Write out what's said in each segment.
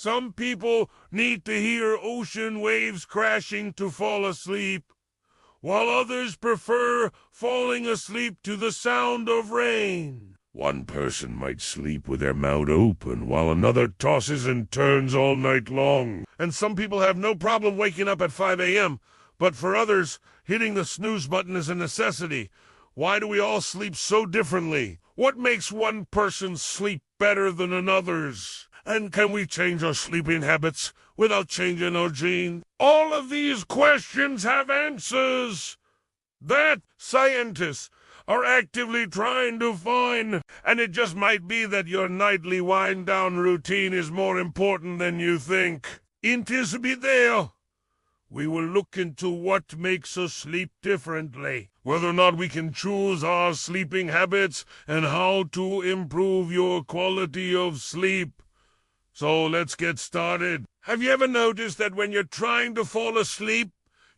Some people need to hear ocean waves crashing to fall asleep, while others prefer falling asleep to the sound of rain. One person might sleep with their mouth open, while another tosses and turns all night long. And some people have no problem waking up at 5 a.m., but for others, hitting the snooze button is a necessity. Why do we all sleep so differently? What makes one person sleep better than another's? And can we change our sleeping habits without changing our genes? All of these questions have answers that scientists are actively trying to find. And it just might be that your nightly wind-down routine is more important than you think. In this video, we will look into what makes us sleep differently, whether or not we can choose our sleeping habits, and how to improve your quality of sleep. So let's get started. Have you ever noticed that when you're trying to fall asleep,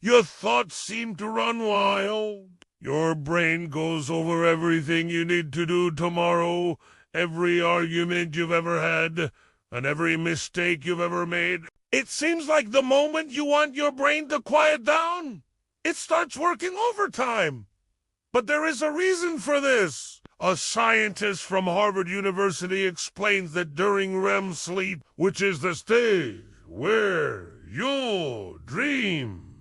your thoughts seem to run wild? Your brain goes over everything you need to do tomorrow, every argument you've ever had, and every mistake you've ever made. It seems like the moment you want your brain to quiet down, it starts working overtime. But there is a reason for this. A scientist from Harvard University explains that during REM sleep, which is the stage where you dream,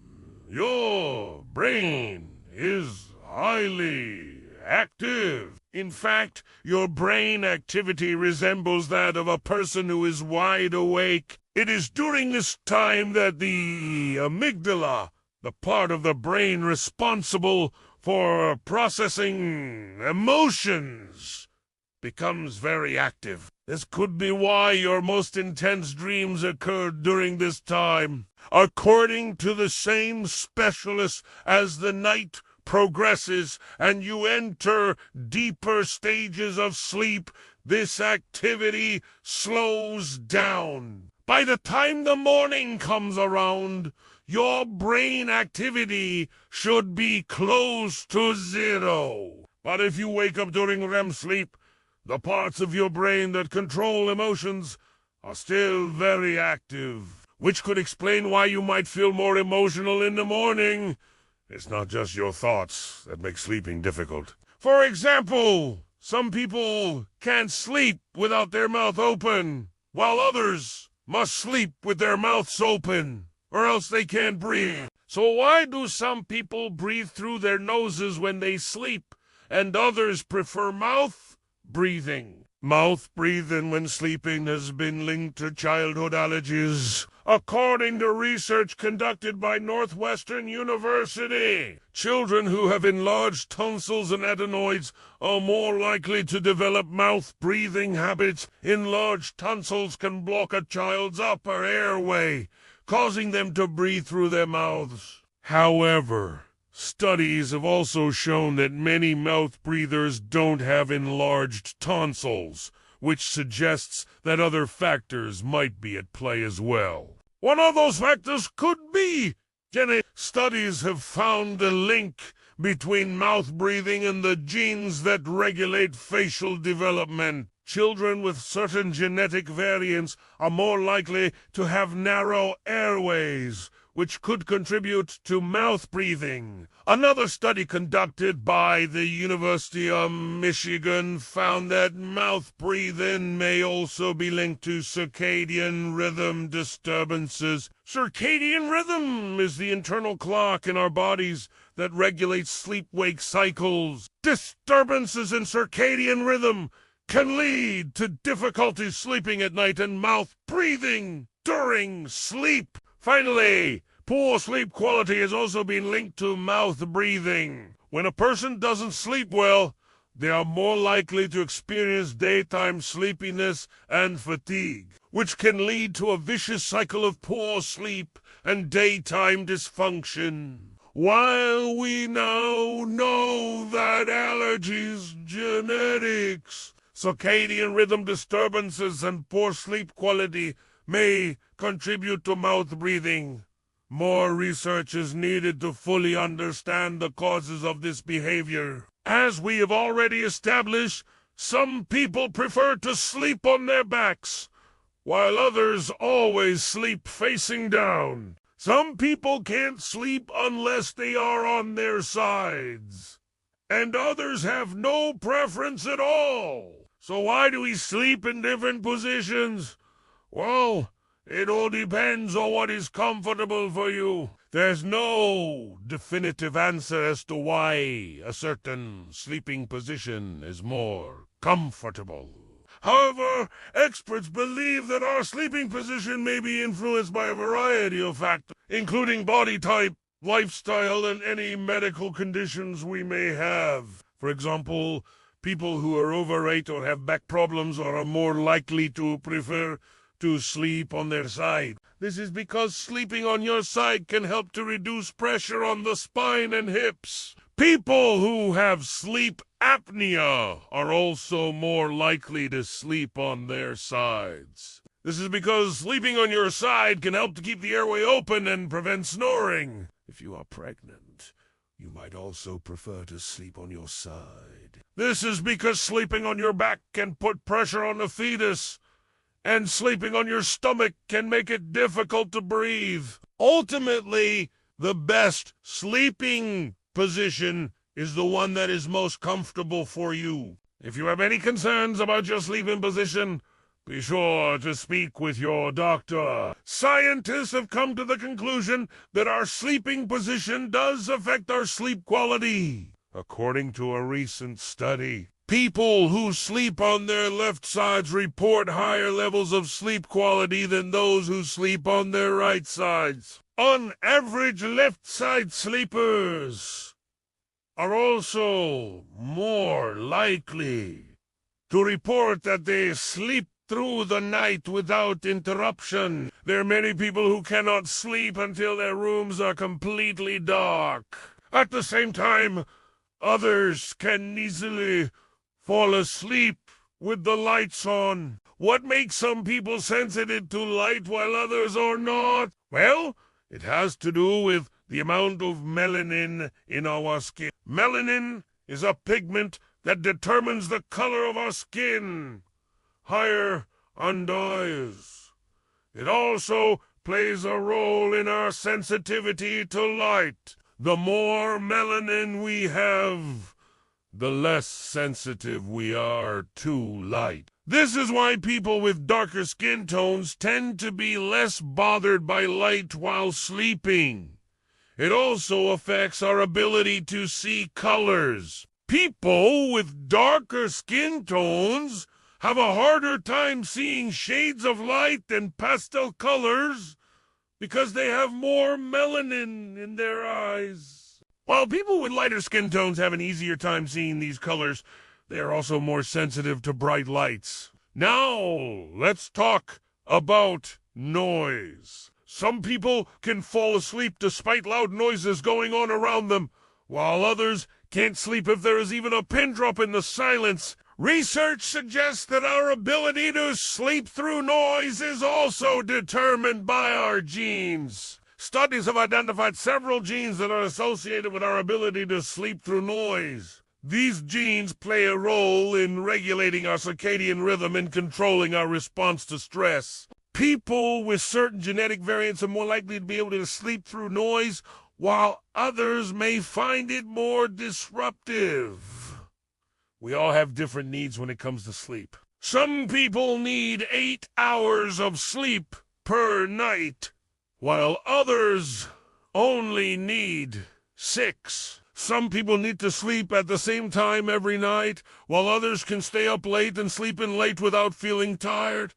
your brain is highly active. In fact, your brain activity resembles that of a person who is wide awake. It is during this time that the amygdala, the part of the brain responsible for processing emotions, becomes very active. This could be why your most intense dreams occurred during this time. According to the same specialists, as the night progresses and you enter deeper stages of sleep, this activity slows down. By the time the morning comes around, your brain activity should be close to zero. But if you wake up during REM sleep, the parts of your brain that control emotions are still very active, which could explain why you might feel more emotional in the morning. It's not just your thoughts that make sleeping difficult. For example, some people can't sleep without their mouth open, while others must sleep with their mouths open, or else they can't breathe. So why do some people breathe through their noses when they sleep, and others prefer mouth breathing? Mouth breathing when sleeping has been linked to childhood allergies, according to research conducted by Northwestern University. Children who have enlarged tonsils and adenoids are more likely to develop mouth-breathing habits. Enlarged tonsils can block a child's upper airway, causing them to breathe through their mouths. However, studies have also shown that many mouth breathers don't have enlarged tonsils, which suggests that other factors might be at play as well. One of those factors could be genetic. Studies have found a link between mouth breathing and the genes that regulate facial development. Children with certain genetic variants are more likely to have narrow airways, which could contribute to mouth breathing. Another study conducted by the University of Michigan found that mouth breathing may also be linked to circadian rhythm disturbances. Circadian rhythm is the internal clock in our bodies that regulates sleep-wake cycles. Disturbances in circadian rhythm can lead to difficulty sleeping at night and mouth breathing during sleep. Finally, poor sleep quality has also been linked to mouth breathing. When a person doesn't sleep well, they are more likely to experience daytime sleepiness and fatigue, which can lead to a vicious cycle of poor sleep and daytime dysfunction. While we now know that allergies, genetics, circadian rhythm disturbances, and poor sleep quality may contribute to mouth breathing, more research is needed to fully understand the causes of this behavior. As we have already established, some people prefer to sleep on their backs, while others always sleep facing down. Some people can't sleep unless they are on their sides, and others have no preference at all. So why do we sleep in different positions? Well, it all depends on what is comfortable for you. There's no definitive answer as to why a certain sleeping position is more comfortable. However, experts believe that our sleeping position may be influenced by a variety of factors, including body type, lifestyle, and any medical conditions we may have. For example, people who are overweight or have back problems are more likely to prefer to sleep on their side. This is because sleeping on your side can help to reduce pressure on the spine and hips. People who have sleep apnea are also more likely to sleep on their sides. This is because sleeping on your side can help to keep the airway open and prevent snoring. If you are pregnant, you might also prefer to sleep on your side. This is because sleeping on your back can put pressure on the fetus, and sleeping on your stomach can make it difficult to breathe. Ultimately, the best sleeping position is the one that is most comfortable for you. If you have any concerns about your sleeping position, be sure to speak with your doctor. Scientists have come to the conclusion that our sleeping position does affect our sleep quality. According to a recent study, people who sleep on their left sides report higher levels of sleep quality than those who sleep on their right sides. On average, left side sleepers are also more likely to report that they sleep through the night without interruption. There are many people who cannot sleep until their rooms are completely dark. At the same time, others can easily fall asleep with the lights on. What makes some people sensitive to light while others are not? Well, it has to do with the amount of melanin in our skin. Melanin is a pigment that determines the color of our skin. Higher on dyes. It also plays a role in our sensitivity to light. The more melanin we have, the less sensitive we are to light. This is why people with darker skin tones tend to be less bothered by light while sleeping. It also affects our ability to see colors. People with darker skin tones have a harder time seeing shades of light and pastel colors because they have more melanin in their eyes. While people with lighter skin tones have an easier time seeing these colors, they are also more sensitive to bright lights. Now, let's talk about noise. Some people can fall asleep despite loud noises going on around them, while others can't sleep if there is even a pin drop in the silence. Research suggests that our ability to sleep through noise is also determined by our genes. Studies have identified several genes that are associated with our ability to sleep through noise. These genes play a role in regulating our circadian rhythm and controlling our response to stress. People with certain genetic variants are more likely to be able to sleep through noise, while others may find it more disruptive. We all have different needs when it comes to sleep. Some people need 8 hours of sleep per night, while others only need 6. Some people need to sleep at the same time every night, while others can stay up late and sleep in late without feeling tired.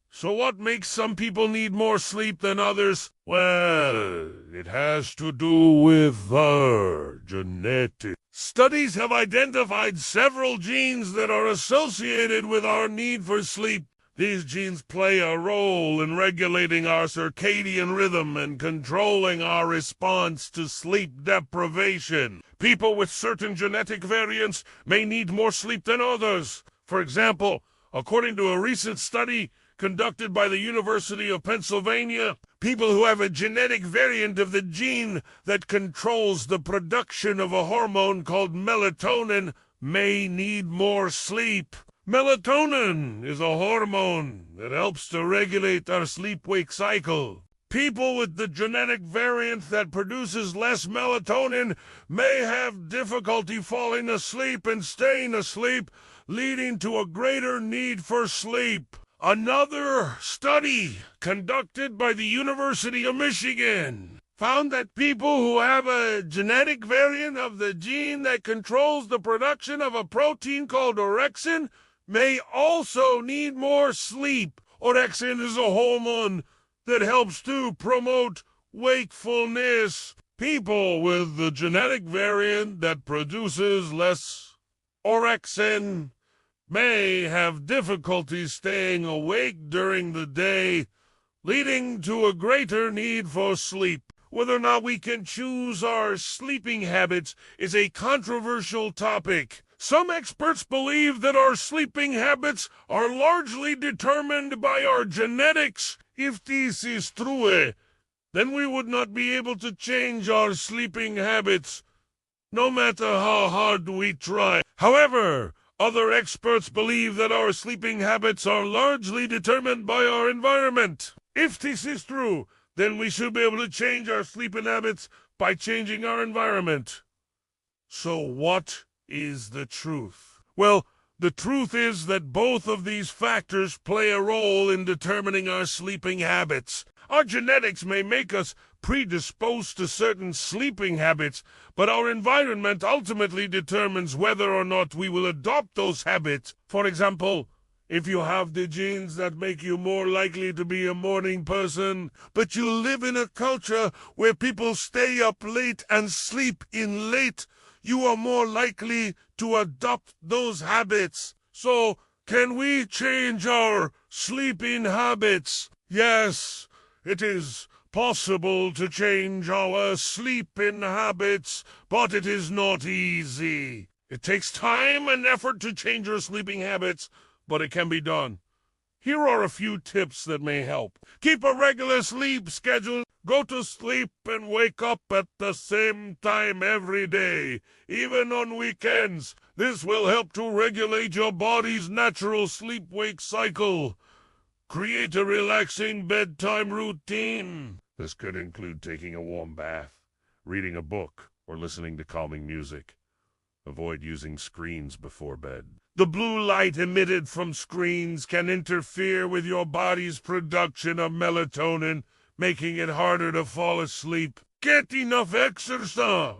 So what makes some people need more sleep than others? Well, it has to do with their genetics. Studies have identified several genes that are associated with our need for sleep. These genes play a role in regulating our circadian rhythm and controlling our response to sleep deprivation. People with certain genetic variants may need more sleep than others. For example, according to a recent study conducted by the University of Pennsylvania, people who have a genetic variant of the gene that controls the production of a hormone called melatonin may need more sleep. Melatonin is a hormone that helps to regulate our sleep-wake cycle. People with the genetic variant that produces less melatonin may have difficulty falling asleep and staying asleep, leading to a greater need for sleep. Another study conducted by the University of Michigan found that people who have a genetic variant of the gene that controls the production of a protein called orexin may also need more sleep. Orexin is a hormone that helps to promote wakefulness. People with the genetic variant that produces less orexin may have difficulty staying awake during the day, leading to a greater need for sleep. Whether or not we can choose our sleeping habits is a controversial topic. Some experts believe that our sleeping habits are largely determined by our genetics. If this is true, then we would not be able to change our sleeping habits, no matter how hard we try. However, other experts believe that our sleeping habits are largely determined by our environment. If this is true, then we should be able to change our sleeping habits by changing our environment. So what is the truth? Well, the truth is that both of these factors play a role in determining our sleeping habits. Our genetics may make us predisposed to certain sleeping habits, but our environment ultimately determines whether or not we will adopt those habits. For example, if you have the genes that make you more likely to be a morning person, but you live in a culture where people stay up late and sleep in late, you are more likely to adopt those habits. So, can we change our sleeping habits? Yes, it is possible to change our sleeping habits, but it is not easy. It takes time and effort to change your sleeping habits, but it can be done. Here are a few tips that may help. Keep a regular sleep schedule. Go to sleep and wake up at the same time every day, even on weekends. This will help to regulate your body's natural sleep-wake cycle. Create a relaxing bedtime routine. This could include taking a warm bath, reading a book, or listening to calming music. Avoid using screens before bed. The blue light emitted from screens can interfere with your body's production of melatonin, making it harder to fall asleep. Get enough exercise,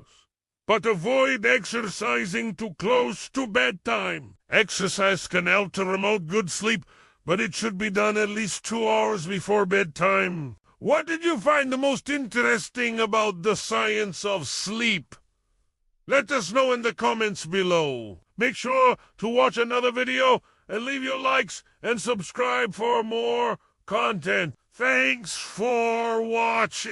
but avoid exercising too close to bedtime. Exercise can help to promote good sleep, but it should be done at least 2 hours before bedtime. What did you find the most interesting about the science of sleep? Let us know in the comments below. Make sure to watch another video and leave your likes and subscribe for more content. Thanks for watching.